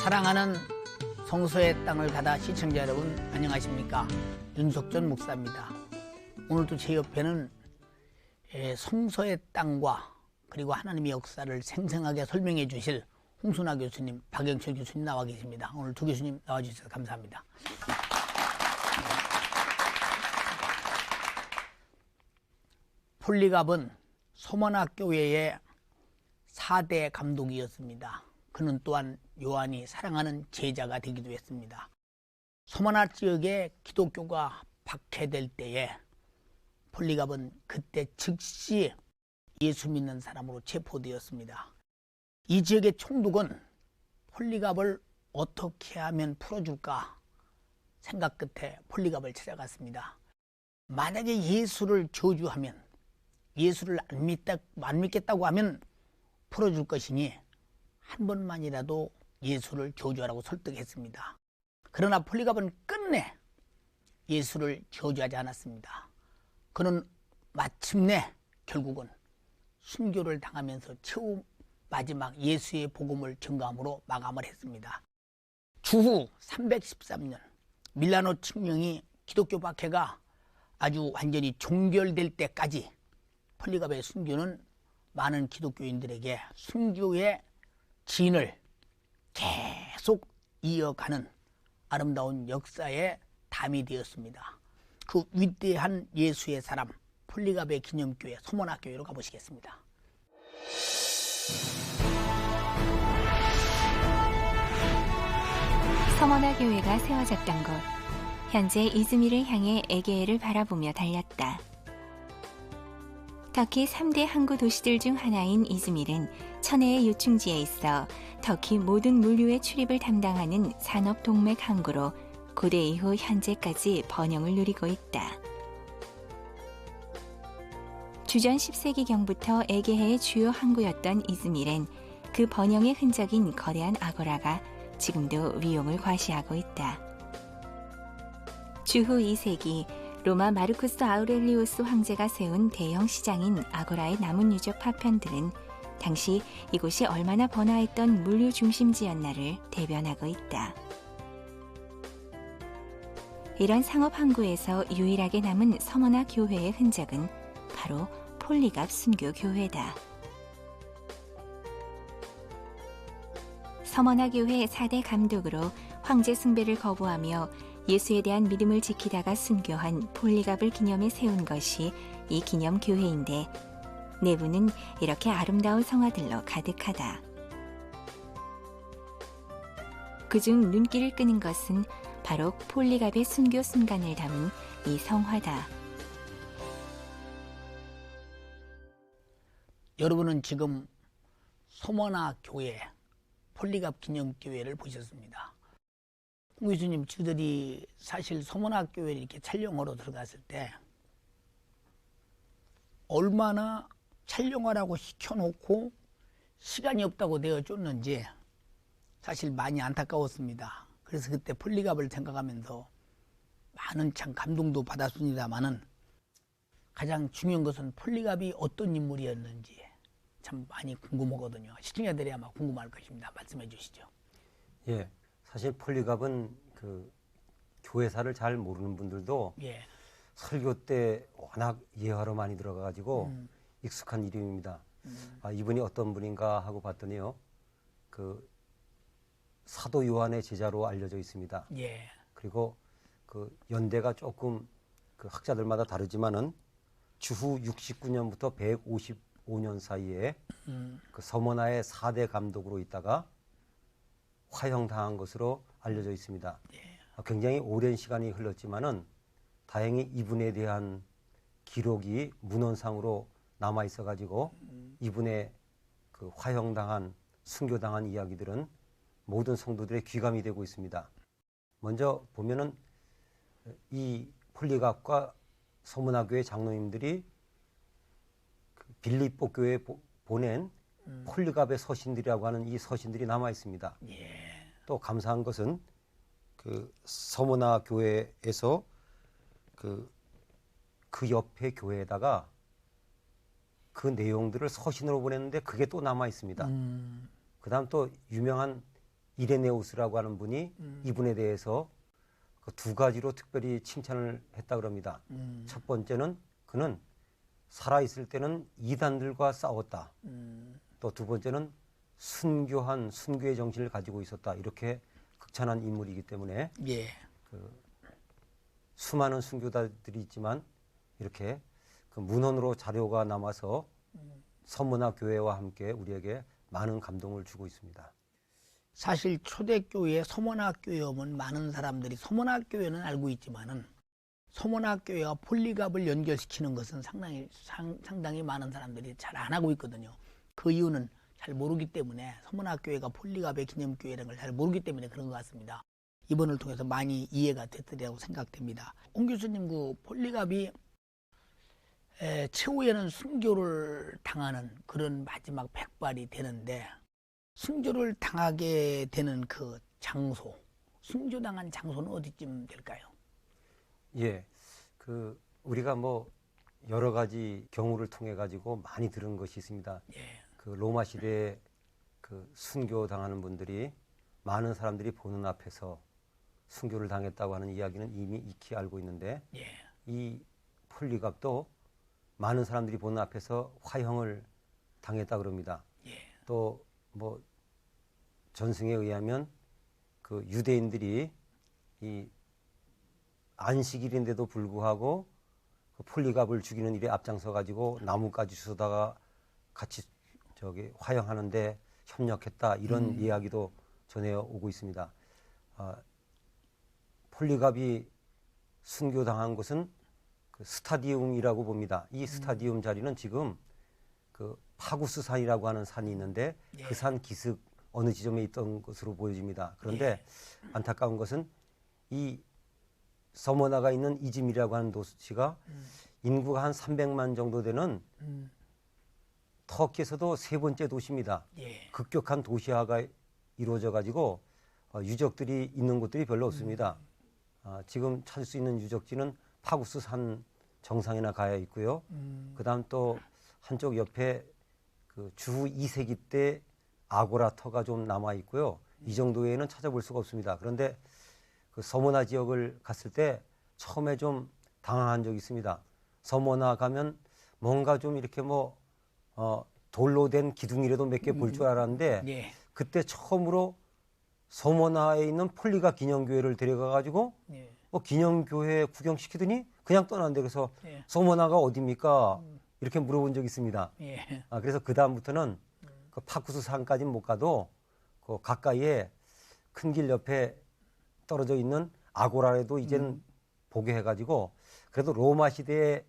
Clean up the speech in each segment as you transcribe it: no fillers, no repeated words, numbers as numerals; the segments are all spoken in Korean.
사랑하는 성서의 땅을 가다 시청자 여러분 안녕하십니까? 윤석전 목사입니다. 오늘도 제 옆에는 성서의 땅과 그리고 하나님의 역사를 생생하게 설명해 주실 홍순아 교수님, 박영철 교수님 나와 계십니다. 오늘 두 교수님 나와 주셔서 감사합니다. 폴리갑은 서머나 교회의 4대 감독이었습니다. 그는 또한 요한이 사랑하는 제자가 되기도 했습니다. 서머나 지역에 기독교가 박해될 때에 폴리갑은 그때 즉시 예수 믿는 사람으로 체포되었습니다. 이 지역의 총독은 폴리갑을 어떻게 하면 풀어줄까 생각 끝에 폴리갑을 찾아갔습니다. 만약에 예수를 저주하면, 예수를 안 믿겠다고 하면 풀어줄 것이니 한 번만이라도 예수를 저주하라고 설득했습니다. 그러나 폴리갑은 끝내 예수를 저주하지 않았습니다. 그는 마침내 결국은 순교를 당하면서 최후 마지막 예수의 복음을 전가함으로 마감을 했습니다. 주후 313년 밀라노 칙령이 기독교 박해가 아주 완전히 종결될 때까지 폴리갑의 순교는 많은 기독교인들에게 순교의 진을 계속 이어가는 아름다운 역사의 담이 되었습니다. 그 위대한 예수의 사람 폴리갑의 기념교회 서머나 교회로 가보시겠습니다. 서머나 교회가 세워졌던 곳, 현재 이즈미를 향해 에게해를 바라보며 달렸다. 터키 3대 항구 도시들 중 하나인 이즈밀은 천혜의 요충지에 있어 터키 모든 물류의 출입을 담당하는 산업 동맥 항구로 고대 이후 현재까지 번영을 누리고 있다. 주전 10세기경부터 에게해의 주요 항구였던 이즈밀은 그 번영의 흔적인 거대한 아고라가 지금도 위용을 과시하고 있다. 주후 2세기 로마 마르쿠스 아우렐리우스 황제가 세운 대형 시장인 아고라의 남은 유적 파편들은 당시 이곳이 얼마나 번화했던 물류 중심지였나를 대변하고 있다. 이런 상업 항구에서 유일하게 남은 서머나 교회의 흔적은 바로 폴리갑 순교 교회다. 서머나 교회 4대 감독으로 황제 숭배를 거부하며 예수에 대한 믿음을 지키다가 순교한 폴리갑을 기념해 세운 것이 이 기념교회인데 내부는 이렇게 아름다운 성화들로 가득하다. 그중 눈길을 끄는 것은 바로 폴리갑의 순교 순간을 담은 이 성화다. 여러분은 지금 서머나 교회 폴리갑 기념교회를 보셨습니다. 홍 교수님, 저들이 사실 서머나 교회를 이렇게 촬영하러 들어갔을 때 얼마나 촬영하라고 시켜놓고 시간이 없다고 내어줬는지 사실 많이 안타까웠습니다. 그래서 그때 폴리갑을 생각하면서 많은 참 감동도 받았습니다만은 가장 중요한 것은 폴리갑이 어떤 인물이었는지 참 많이 궁금하거든요. 시청자들이 아마 궁금할 것입니다. 말씀해 주시죠. 예. 사실 폴리갑은 그 교회사를 잘 모르는 분들도 설교 때 워낙 예화로 많이 들어가가지고 익숙한 이름입니다. 아, 이분이 어떤 분인가 하고 봤더니요, 그 사도 요한의 제자로 알려져 있습니다. 그리고 그 연대가 조금 그 학자들마다 다르지만은 주후 69년부터 155년 사이에 그 서머나의 4대 감독으로 있다가 화형당한 것으로 알려져 있습니다. 굉장히 오랜 시간이 흘렀지만은 다행히 이분에 대한 기록이 문헌상으로 남아 있어가지고 이분의 그 화형당한, 순교당한 이야기들은 모든 성도들의 귀감이 되고 있습니다. 먼저 보면은 이 폴리갑과 서머나 교회 장로님들이 그 빌립보 교회에 보낸 폴리갑의 서신들이라고 하는 이 서신들이 남아 있습니다. 또 감사한 것은 그 서머나 교회에서 그 옆에 교회에다가 그 내용들을 서신으로 보냈는데 그게 또 남아 있습니다. 그다음 또 유명한 이레네우스라고 하는 분이 이분에 대해서 그 두 가지로 특별히 칭찬을 했다 그럽니다. 첫 번째는 그는 살아있을 때는 이단들과 싸웠다. 또 두 번째는 순교한 순교의 정신을 가지고 있었다. 이렇게 극찬한 인물이기 때문에 예. 그 수많은 순교자들이 있지만 이렇게 그 문헌으로 자료가 남아서 서문화 교회와 함께 우리에게 많은 감동을 주고 있습니다. 사실 초대교회 서문화교회 오면 많은 사람들이 서문화교회는 알고 있지만은 서문화교회와 폴리갑을 연결시키는 것은 상당히 많은 사람들이 잘 안 하고 있거든요. 그 이유는 잘 모르기 때문에 서문화교회가 폴리갑의 기념교회라는 걸 잘 모르기 때문에 그런 것 같습니다. 이번을 통해서 많이 이해가 됐으리라고 생각됩니다. 홍 교수님, 그 폴리갑이 최후에는 순교를 당하는 그런 마지막 백발이 되는데 순교를 당하게 되는 그 장소, 순교당한 장소는 어디쯤 될까요? 예, 그 우리가 뭐 여러 가지 경우를 통해 가지고 많이 들은 것이 있습니다. 예. 그 로마 시대에 그 순교 당하는 분들이 많은 사람들이 보는 앞에서 순교를 당했다고 하는 이야기는 이미 익히 알고 있는데 예. 이 폴리갑도 많은 사람들이 보는 앞에서 화형을 당했다 그럽니다. 예. 또 뭐 전승에 의하면 그 유대인들이 이 안식일인데도 불구하고 그 폴리갑을 죽이는 일에 앞장서 가지고 나무까지 주워다가 같이 저기 화형하는데 협력했다 이런 이야기도 전해 오고 있습니다. 폴리갑이 순교당한 곳은 그 스타디움이라고 봅니다. 이 스타디움 자리는 지금 그 파구스 산이라고 하는 산이 있는데 예. 그 산 기슭 어느 지점에 있던 것으로 보여집니다. 그런데 안타까운 것은 이 서머나가 있는 이즈미르라고 하는 도시가 인구가 한 300만 정도 되는 터키에서도 세 번째 도시입니다. 예. 급격한 도시화가 이루어져 가지고 유적들이 있는 곳들이 별로 없습니다. 지금 찾을 수 있는 유적지는 파구스 산 정상이나 가야 있고요. 그다음 또 한쪽 옆에 그 주 2세기 때 아고라터가 좀 남아 있고요. 이 정도에는 찾아볼 수가 없습니다. 그런데 그 서머나 지역을 갔을 때 처음에 좀 당황한 적이 있습니다. 서머나 가면 뭔가 좀 이렇게 뭐 돌로 된 기둥이라도 몇 개 볼 줄 알았는데 예. 그때 처음으로 서머나에 있는 폴리갑 기념교회를 데려가 가지고 예. 기념교회 구경시키더니 그냥 떠난대. 그래서 예. 서머나가 어디입니까? 이렇게 물어본 적이 있습니다. 예. 그래서 그 다음부터는 그 파쿠스 산까지는 못 가도 그 가까이에 큰 길 옆에 떨어져 있는 아고라라도 이제는 보게 해가지고 그래도 로마 시대의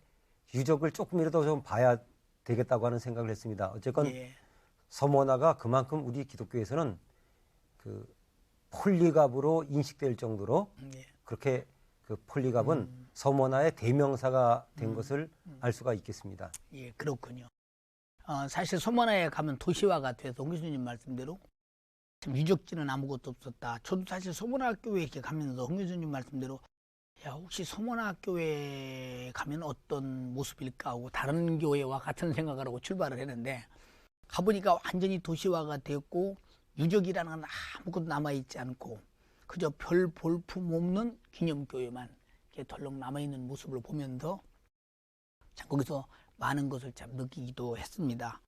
유적을 조금이라도 좀 봐야 되겠다고 하는 생각을 했습니다. 어쨌건 예. 서머나가 그만큼 우리 기독교에서는 그 폴리갑으로 인식될 정도로 예. 그렇게 그 폴리갑은 서머나의 대명사가 된 것을 알 수가 있겠습니다. 예, 그렇군요. 사실 서머나에 가면 도시화가 돼서 홍 교수님 말씀대로 참 유적지는 아무것도 없었다. 저도 사실 서머나교회 이렇게 가면서 홍 교수님 말씀대로 야, 혹시 서머나교회 가면 어떤 모습일까 하고 다른 교회와 같은 생각을 하고 출발을 했는데 가보니까 완전히 도시화가 됐고 유적이라는 건 아무것도 남아있지 않고 그저 별 볼품 없는 기념교회만 이렇게 덜렁 남아있는 모습을 보면서 참 거기서 많은 것을 참 느끼기도 했습니다.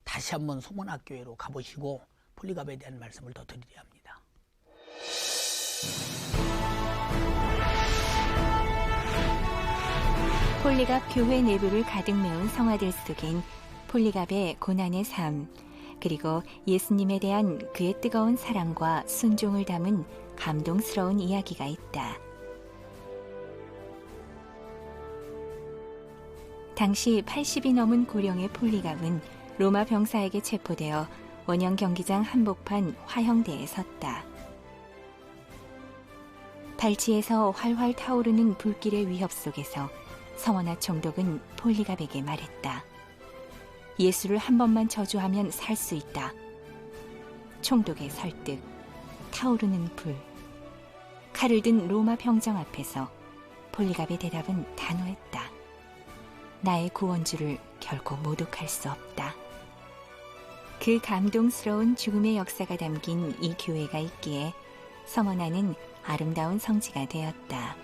다시 한번 서머나교회로 가보시고 폴리갑에 대한 말씀을 더 드리려 합니다. 폴리갑 교회 내부를 가득 메운 성화들 속엔 폴리갑의 고난의 삶, 그리고 예수님에 대한 그의 뜨거운 사랑과 순종을 담은 감동스러운 이야기가 있다. 당시 80이 넘은 고령의 폴리갑은 로마 병사에게 체포되어 원형 경기장 한복판 화형대에 섰다. 발치에서 활활 타오르는 불길의 위협 속에서 서머나 총독은 폴리갑에게 말했다. 예수를 한 번만 저주하면 살 수 있다. 총독의 설득, 타오르는 불, 칼을 든 로마 병정 앞에서 폴리갑의 대답은 단호했다. 나의 구원주를 결코 모독할 수 없다. 그 감동스러운 죽음의 역사가 담긴 이 교회가 있기에 서머나는 아름다운 성지가 되었다.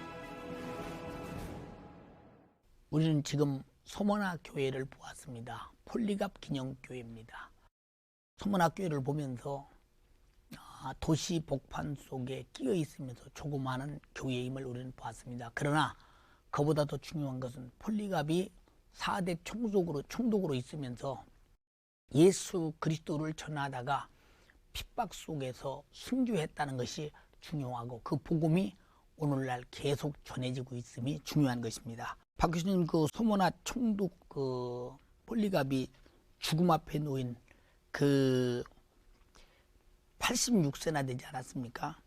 우리는 지금 서머나 교회를 보았습니다. 폴리갑 기념교회입니다. 서머나 교회를 보면서 도시 복판 속에 끼어 있으면서 조그마한 교회임을 우리는 보았습니다. 그러나 그보다 더 중요한 것은 폴리갑이 4대 총독으로 있으면서 예수 그리스도를 전하다가 핍박 속에서 순교했다는 것이 중요하고 그 복음이 오늘날 계속 전해지고 있음이 중요한 것입니다. 박 교수님, 그 서머나 총독 그 폴리갑이 죽음 앞에 놓인 그 86세나 되지 않았습니까?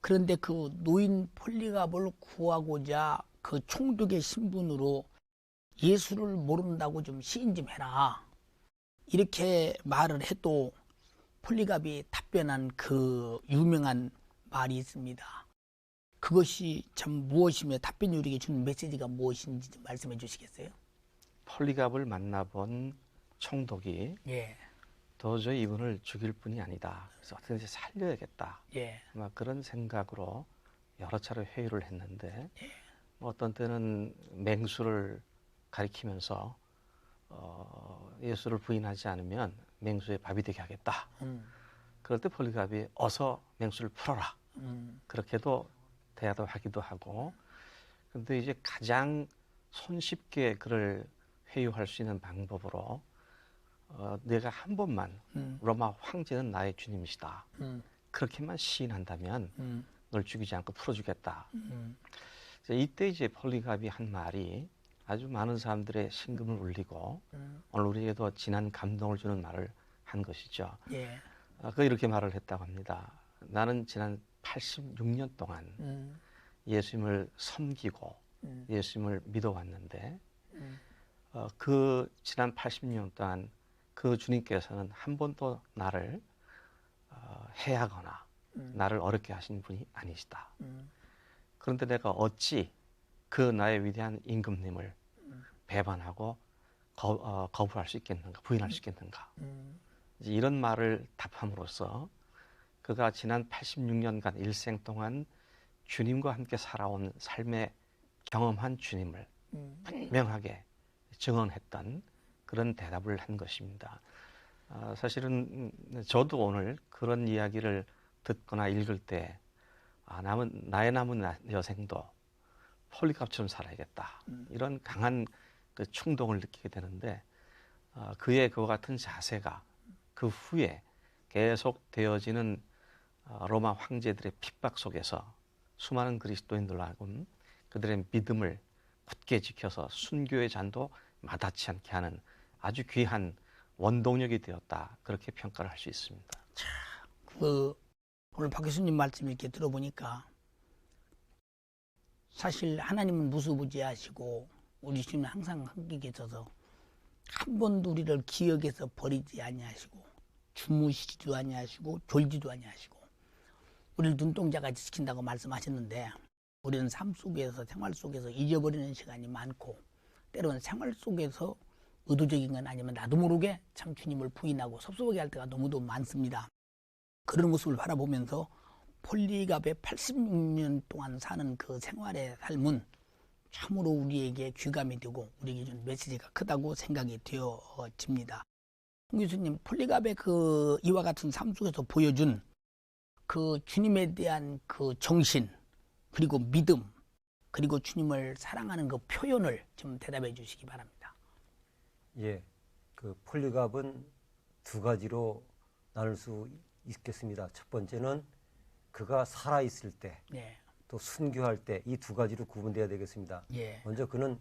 그런데 그 노인 폴리갑을 구하고자 그 총독의 신분으로 예수를 모른다고 좀 시인 좀 해라, 이렇게 말을 해도 폴리갑이 답변한 그 유명한 말이 있습니다. 그것이 참 무엇이며 답변이 우리에게 주는 메시지가 무엇인지 좀 말씀해 주시겠어요? 폴리갑을 만나본 총독이 예, 도저히 이분을 죽일 뿐이 아니다. 그래서 어떻게든지 살려야겠다. 예, 아마 그런 생각으로 여러 차례 회유를 했는데 어떤 때는 맹수를 가리키면서 예수를 부인하지 않으면 맹수의 밥이 되게 하겠다. 그럴 때 폴리갑이 어서 맹수를 풀어라. 그렇게도 대답하기도 하고. 근데 이제 가장 손쉽게 그를 회유할 수 있는 방법으로 내가 한 번만 로마 황제는 나의 주님이시다. 그렇게만 시인한다면 널 죽이지 않고 풀어주겠다. 이때 이제 폴리갑이 한 말이 아주 많은 사람들의 심금을 울리고 오늘 우리에게도 진한 감동을 주는 말을 한 것이죠. 예, 그 이렇게 말을 했다고 합니다. 나는 지난 86년 동안 예수님을 섬기고 예수님을 믿어왔는데 그 지난 80년 동안 그 주님께서는 한 번도 나를 해하거나 나를 어렵게 하신 분이 아니시다. 그런데 내가 어찌 그 나의 위대한 임금님을 배반하고 거부할 수 있겠는가, 부인할 수 있겠는가. 이제 이런 말을 답함으로써 그가 지난 86년간 일생 동안 주님과 함께 살아온 삶의 경험한 주님을 분명하게 증언했던 그런 대답을 한 것입니다. 사실은 저도 오늘 그런 이야기를 듣거나 읽을 때 나의 남은 여생도 폴리갑처럼 살아야겠다. 이런 강한 그 충동을 느끼게 되는데 그의 그와 같은 자세가 그 후에 계속 되어지는 로마 황제들의 핍박 속에서 수많은 그리스도인들로 하여금 그들의 믿음을 굳게 지켜서 순교의 잔도 마다치 않게 하는 아주 귀한 원동력이 되었다. 그렇게 평가를 할 수 있습니다. 오늘 박 교수님 말씀 이렇게 들어보니까 사실 하나님은 무수부지하시고 우리 주님은 항상 함께 계셔서 한 번도 우리를 기억해서 버리지 아니하시고 주무시지도 아니하시고 졸지도 아니하시고 우리를 눈동자같이 지킨다고 말씀하셨는데 우리는 삶 속에서 생활 속에서 잊어버리는 시간이 많고 때로는 생활 속에서 의도적인 건 아니면 나도 모르게 참 주님을 부인하고 섭섭하게 할 때가 너무도 많습니다. 그런 모습을 바라보면서 폴리갑의 86년 동안 사는 그 생활의 삶은 참으로 우리에게 귀감이 되고 우리에게 준 메시지가 크다고 생각이 되어집니다. 홍 교수님, 폴리갑의 그 이와 같은 삶 속에서 보여준 그 주님에 대한 그 정신 그리고 믿음 그리고 주님을 사랑하는 그 표현을 좀 대답해 주시기 바랍니다. 예, 그 폴리갑은 두 가지로 나눌 수 있겠습니다. 첫 번째는 그가 살아있을 때, 네. 또 순교할 때 이 두 가지로 구분돼야 되겠습니다. 예. 먼저 그는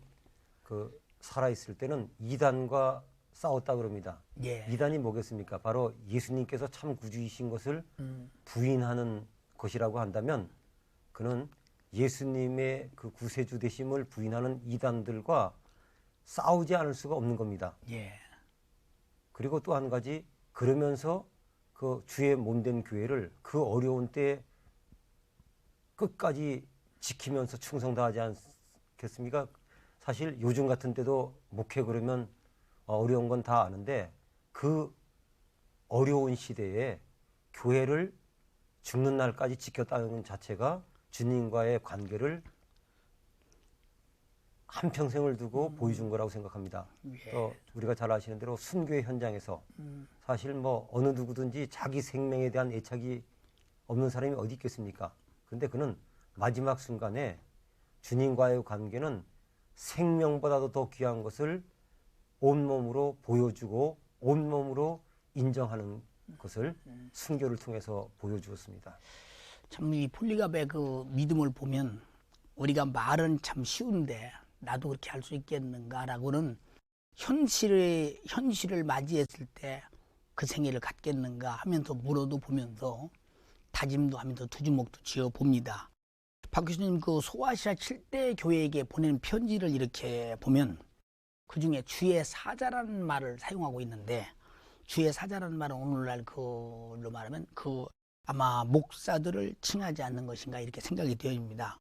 그 살아있을 때는 이단과 싸웠다 그럽니다. 예. 이단이 뭐겠습니까? 바로 예수님께서 참 구주이신 것을 부인하는 것이라고 한다면 그는 예수님의 그 구세주 되심을 부인하는 이단들과 싸우지 않을 수가 없는 겁니다. 예. 그리고 또 한 가지, 그러면서 그 주의 몸된 교회를 그 어려운 때에 끝까지 지키면서 충성다하지 않겠습니까? 사실 요즘 같은 때도 목회 그러면 어려운 건 다 아는데 그 어려운 시대에 교회를 죽는 날까지 지켰다는 자체가 주님과의 관계를 한평생을 두고 보여준 거라고 생각합니다. 예. 또 우리가 잘 아시는 대로 순교의 현장에서 사실 뭐 어느 누구든지 자기 생명에 대한 애착이 없는 사람이 어디 있겠습니까? 근데 그는 마지막 순간에 주님과의 관계는 생명보다도 더 귀한 것을 온몸으로 보여주고 온몸으로 인정하는 것을 순교를 통해서 보여주었습니다. 참 이 폴리갑의 그 믿음을 보면 우리가 말은 참 쉬운데 나도 그렇게 할 수 있겠는가라고는 현실을 맞이했을 때 그 생애를 갖겠는가 하면서 물어도 보면서 다짐도 하면서 두 주먹도 쥐어 봅니다. 박 교수님 그 소아시아 7대 교회에게 보낸 편지를 이렇게 보면 그중에 주의 사자라는 말을 사용하고 있는데 주의 사자라는 말은 오늘날 그로 말하면 그 아마 목사들을 칭하지 않는 것인가 이렇게 생각이 되어집니다.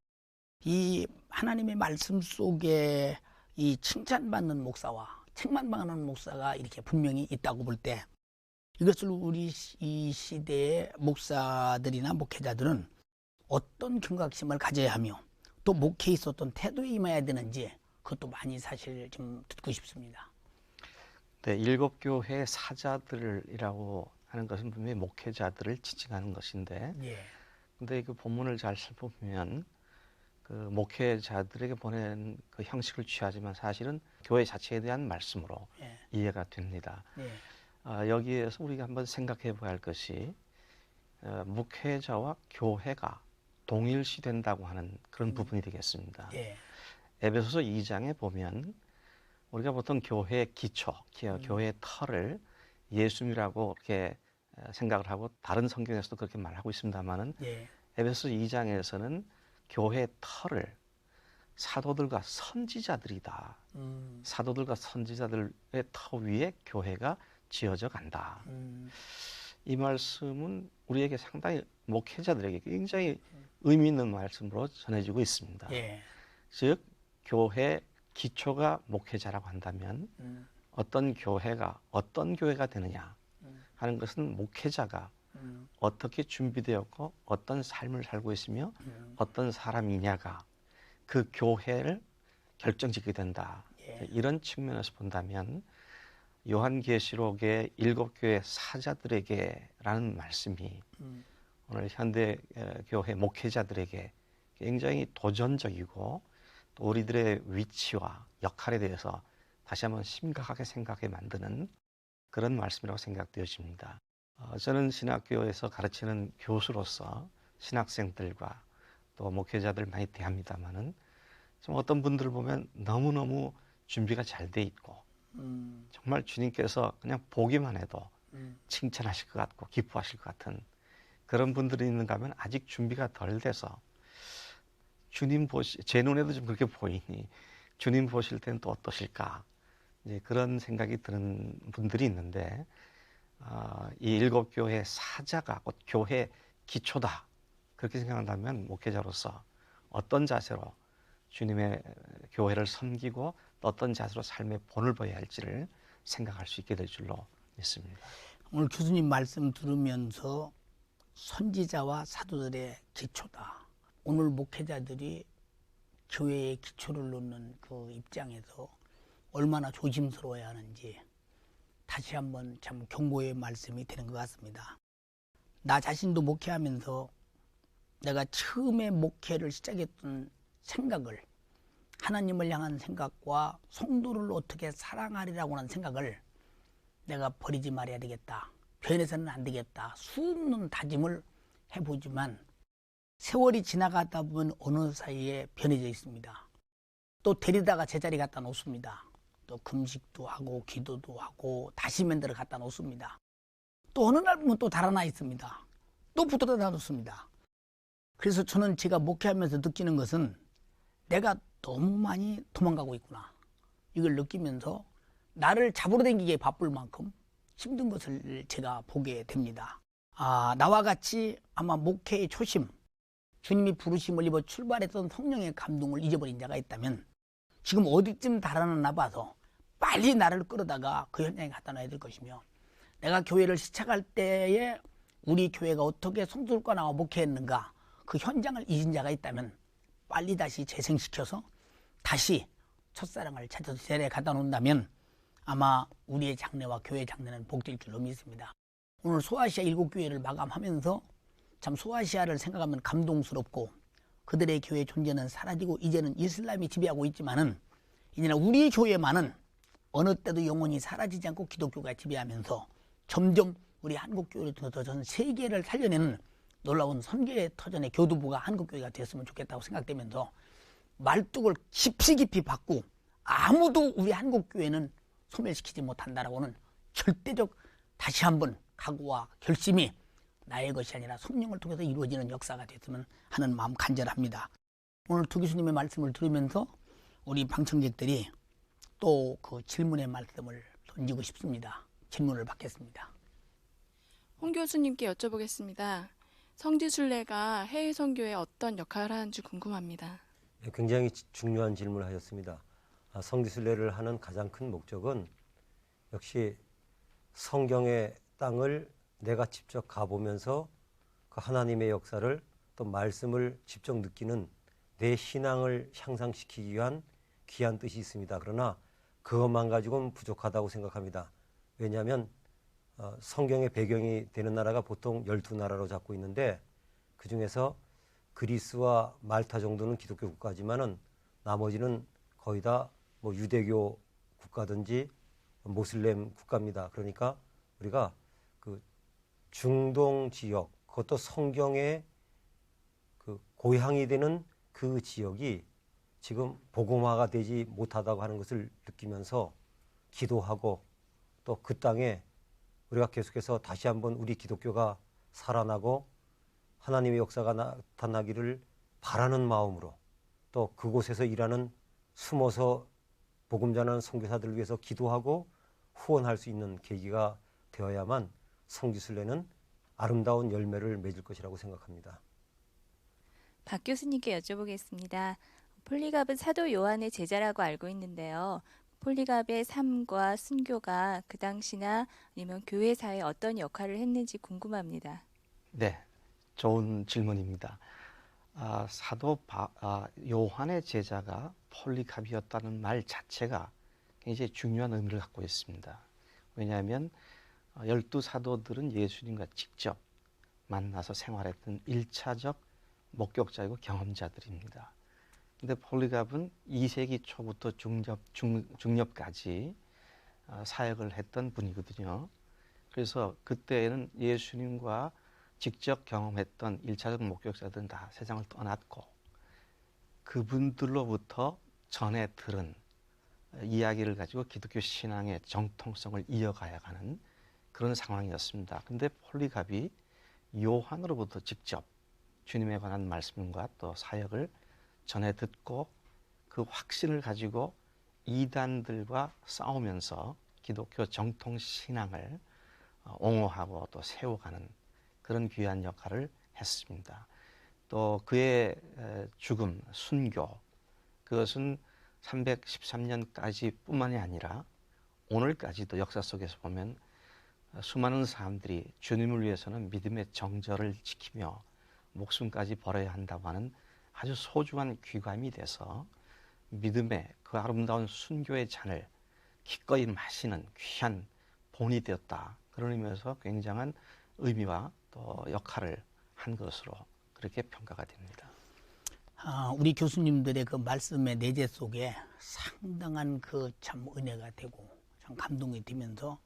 이 하나님의 말씀 속에 이 칭찬받는 목사와 책망받는 목사가 이렇게 분명히 있다고 볼 때 이것을 우리 이 시대의 목사들이나 목회자들은 어떤 경각심을 가져야 하며 또 목회에 있었던 태도에 임해야 되는지 그것도 많이 사실 좀 듣고 싶습니다. 네, 일곱 교회 사자들이라고 하는 것은 분명히 목회자들을 지칭하는 것인데, 예. 근데 그 본문을 잘 살펴보면 그 목회자들에게 보낸 그 형식을 취하지만 사실은 교회 자체에 대한 말씀으로 예. 이해가 됩니다. 예. 여기에서 우리가 한번 생각해 봐야 할 것이 목회자와 교회가 동일시된다고 하는 그런 부분이 되겠습니다. 예. 에베소서 2장에 보면 우리가 보통 교회의 기초, 교회의 터를 예수님이라고 이렇게 생각을 하고 다른 성경에서도 그렇게 말하고 있습니다만은 예. 에베소서 2장에서는 교회의 터를 사도들과 선지자들이다. 사도들과 선지자들의 터 위에 교회가 지어져 간다. 이 말씀은 우리에게 상당히 목회자들에게 굉장히 의미 있는 말씀으로 전해지고 있습니다. 예. 즉 교회 기초가 목회자라고 한다면 어떤 교회가 어떤 교회가 되느냐 하는 것은 목회자가 어떻게 준비되었고 어떤 삶을 살고 있으며 어떤 사람이냐가 그 교회를 결정짓게 된다. 예. 이런 측면에서 본다면 요한계시록의 7교회 사자들에게라는 말씀이 오늘 현대 교회 목회자들에게 굉장히 도전적이고 또 우리들의 위치와 역할에 대해서 다시 한번 심각하게 생각해 만드는 그런 말씀이라고 생각되어집니다. 저는 신학교에서 가르치는 교수로서 신학생들과 또 목회자들 많이 대합니다만은 좀 어떤 분들을 보면 너무너무 준비가 잘 돼 있고 정말 주님께서 그냥 보기만 해도 칭찬하실 것 같고 기뻐하실 것 같은 그런 분들이 있는가 하면 아직 준비가 덜 돼서 주님 제 눈에도 좀 그렇게 보이니 주님 보실 때는 또 어떠실까 이제 그런 생각이 드는 분들이 있는데 이 7교회 사자가 곧 교회 기초다 그렇게 생각한다면 목회자로서 어떤 자세로 주님의 교회를 섬기고 또 어떤 자세로 삶의 본을 보여야 할지를 생각할 수 있게 될 줄로 믿습니다. 오늘 교수님 말씀 들으면서 선지자와 사도들의 기초다. 오늘 목회자들이 교회의 기초를 놓는 그 입장에서 얼마나 조심스러워야 하는지 다시 한번 참 경고의 말씀이 되는 것 같습니다. 나 자신도 목회하면서 내가 처음에 목회를 시작했던 생각을 하나님을 향한 생각과 성도를 어떻게 사랑하리라고 하는 생각을 내가 버리지 말아야 되겠다. 변해서는 안 되겠다. 수없는 다짐을 해보지만 세월이 지나가다 보면 어느 사이에 변해져 있습니다. 또 데리다가 제자리 갖다 놓습니다. 또 금식도 하고 기도도 하고 다시 맨들어 갖다 놓습니다. 또 어느 날 보면 또 달아나 있습니다. 또 붙들어다 놓습니다. 그래서 저는 제가 목회하면서 느끼는 것은 내가 너무 많이 도망가고 있구나. 이걸 느끼면서 나를 잡으러 다니기에 바쁠 만큼 힘든 것을 제가 보게 됩니다. 나와 같이 아마 목회의 초심, 주님이 부르심을 입어 출발했던 성령의 감동을 잊어버린 자가 있다면 지금 어디쯤 달아났나 봐서 빨리 나를 끌어다가 그 현장에 갖다 놔야 될 것이며 내가 교회를 시작할 때에 우리 교회가 어떻게 성도들과 목회했는가 그 현장을 잊은 자가 있다면 빨리 다시 재생시켜서 다시 첫사랑을 찾아서 제자리에 갖다 놓는다면 아마 우리의 장래와 교회 장래는 복될 줄로 믿습니다. 오늘 소아시아 7교회를 마감하면서 참 소아시아를 생각하면 감동스럽고 그들의 교회 존재는 사라지고 이제는 이슬람이 지배하고 있지만은 이제는 우리 교회만은 어느 때도 영원히 사라지지 않고 기독교가 지배하면서 점점 우리 한국교회를 통해서 전 세계를 살려내는 놀라운 선교의 터전의 교두부가 한국교회가 됐으면 좋겠다고 생각되면서 말뚝을 깊이 받고 아무도 우리 한국교회는 소멸시키지 못한다라고는 절대적 다시 한번 각오와 결심이 나의 것이 아니라 성령을 통해서 이루어지는 역사가 됐으면 하는 마음 간절합니다. 오늘 두 교수님의 말씀을 들으면서 우리 방청객들이 또 그 질문의 말씀을 던지고 싶습니다. 질문을 받겠습니다. 홍 교수님께 여쭤보겠습니다. 성지순례가 해외 선교에 어떤 역할을 하는지 궁금합니다. 굉장히 중요한 질문을 하셨습니다. 성지순례를 하는 가장 큰 목적은 역시 성경의 땅을 내가 직접 가보면서 그 하나님의 역사를 또 말씀을 직접 느끼는 내 신앙을 향상시키기 위한 귀한 뜻이 있습니다. 그러나 그것만 가지고는 부족하다고 생각합니다. 왜냐하면 성경의 배경이 되는 나라가 보통 12나라로 잡고 있는데 그중에서 그리스와 말타 정도는 기독교 국가지만은 나머지는 거의 다 뭐 유대교 국가든지 모슬렘 국가입니다. 그러니까 우리가 그 중동 지역, 그것도 성경의 그 고향이 되는 그 지역이 지금 복음화가 되지 못하다고 하는 것을 느끼면서 기도하고 또 그 땅에 우리가 계속해서 다시 한번 우리 기독교가 살아나고 하나님의 역사가 나타나기를 바라는 마음으로 또 그곳에서 일하는 숨어서 복음 전하는 선교사들을 위해서 기도하고 후원할 수 있는 계기가 되어야만 성지순례는 아름다운 열매를 맺을 것이라고 생각합니다. 박 교수님께 여쭤보겠습니다. 폴리갑은 사도 요한의 제자라고 알고 있는데요. 폴리갑의 삶과 순교가 그 당시나 아니면 교회사에 어떤 역할을 했는지 궁금합니다. 네, 좋은 질문입니다. 사도 요한의 제자가 폴리갑이었다는 말 자체가 굉장히 중요한 의미를 갖고 있습니다. 왜냐하면 12사도들은 예수님과 직접 만나서 생활했던 1차적 목격자이고 경험자들입니다. 근데 폴리갑은 2세기 초부터 중엽까지 사역을 했던 분이거든요. 그래서 그때는 예수님과 직접 경험했던 1차적 목격자들은 다 세상을 떠났고 그분들로부터 전해 들은 이야기를 가지고 기독교 신앙의 정통성을 이어가야 하는 그런 상황이었습니다. 근데 폴리갑이 요한으로부터 직접 주님에 관한 말씀과 또 사역을 전해 듣고 그 확신을 가지고 이단들과 싸우면서 기독교 정통 신앙을 옹호하고 또 세워가는 그런 귀한 역할을 했습니다. 또 그의 죽음, 순교, 그것은 313년까지 뿐만이 아니라 오늘까지도 역사 속에서 보면 수많은 사람들이 주님을 위해서는 믿음의 정절을 지키며 목숨까지 버려야 한다고 하는 아주 소중한 귀감이 돼서 믿음의 그 아름다운 순교의 잔을 기꺼이 마시는 귀한 본이 되었다. 그런 의미에서 굉장한 의미와 또 역할을 한 것으로 그렇게 평가가 됩니다. 우리 교수님들의 그 말씀의 내재 속에 상당한 그 참 은혜가 되고 참 감동이 되면서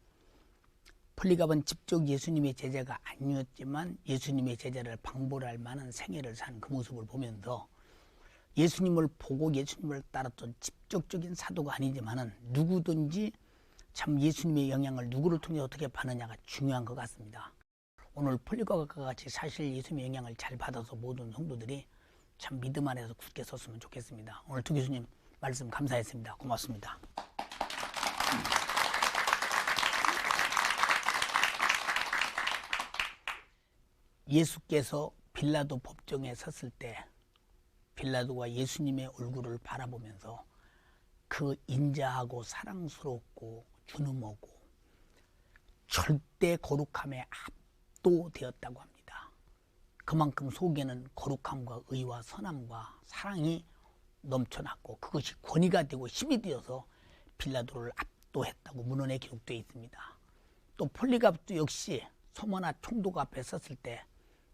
폴리갑은 직접 예수님의 제자가 아니었지만 예수님의 제자를 방불할 만한 생애를 산 그 모습을 보면서 예수님을 보고 예수님을 따랐던 직접적인 사도가 아니지만은 누구든지 참 예수님의 영향을 누구를 통해 어떻게 받느냐가 중요한 것 같습니다. 오늘 폴리갑과 같이 사실 예수님의 영향을 잘 받아서 모든 성도들이 참 믿음 안에서 굳게 섰으면 좋겠습니다. 오늘 두 교수님 말씀 감사했습니다. 고맙습니다. 예수께서 빌라도 법정에 섰을 때 빌라도가 예수님의 얼굴을 바라보면서 그 인자하고 사랑스럽고 준엄하고 절대 거룩함에 압도되었다고 합니다. 그만큼 속에는 거룩함과 의와 선함과 사랑이 넘쳐났고 그것이 권위가 되고 힘이 되어서 빌라도를 압도했다고 문헌에 기록되어 있습니다. 또 폴리갑도 역시 소마나 총독 앞에 섰을 때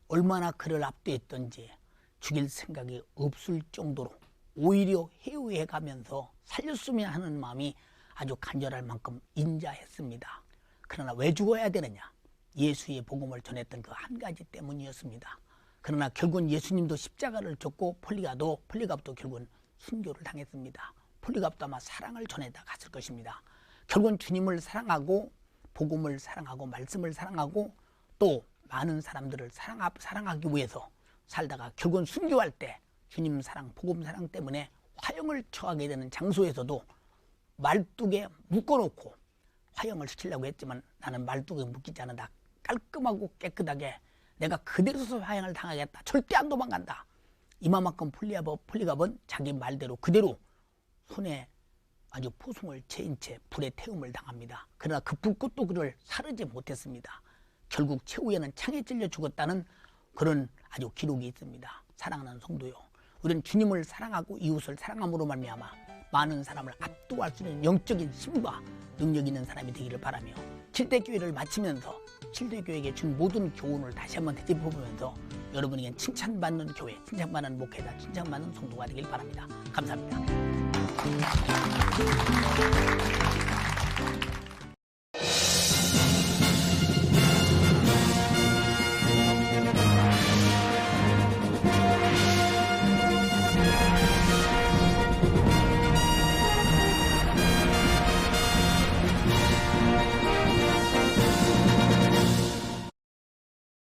얼마나 그를 압도했던지 죽일 생각이 없을 정도로 오히려 해오해가면서 살렸으면 하는 마음이 아주 간절할 만큼 인자했습니다. 그러나 왜 죽어야 되느냐? 예수의 복음을 전했던 그 한 가지 때문이었습니다. 그러나 결국은 예수님도 십자가를 졌고 폴리갑도 결국은 순교를 당했습니다. 폴리갑도 아마 사랑을 전해다 갔을 것입니다. 결국은 주님을 사랑하고 복음을 사랑하고 말씀을 사랑하고 또 많은 사람들을 사랑하기 위해서 살다가 결국은 순교할 때 주님 사랑, 복음 사랑 때문에 화형을 처하게 되는 장소에서도 말뚝에 묶어놓고 화형을 시키려고 했지만 나는 말뚝에 묶이지 않는다. 깔끔하고 깨끗하게 내가 그대로 서서 화형을 당하겠다. 절대 안 도망간다. 이만큼 폴리갑은 자기 말대로 그대로 손에 아주 포송을 채인 채 불에 태움을 당합니다. 그러나 그 불꽃도 그를 사르지 못했습니다. 결국 최후에는 창에 찔려 죽었다는 그런 아주 기록이 있습니다. 사랑하는 성도요, 우리는 주님을 사랑하고 이웃을 사랑함으로 말미암아 많은 사람을 압도할 수 있는 영적인 힘과 능력 있는 사람이 되기를 바라며 7대 교회를 마치면서 7대 교회에게 준 모든 교훈을 다시 한번 되짚어보면서 여러분에겐 칭찬받는 교회, 칭찬받는 목회자, 칭찬받는 성도가 되길 바랍니다. 감사합니다.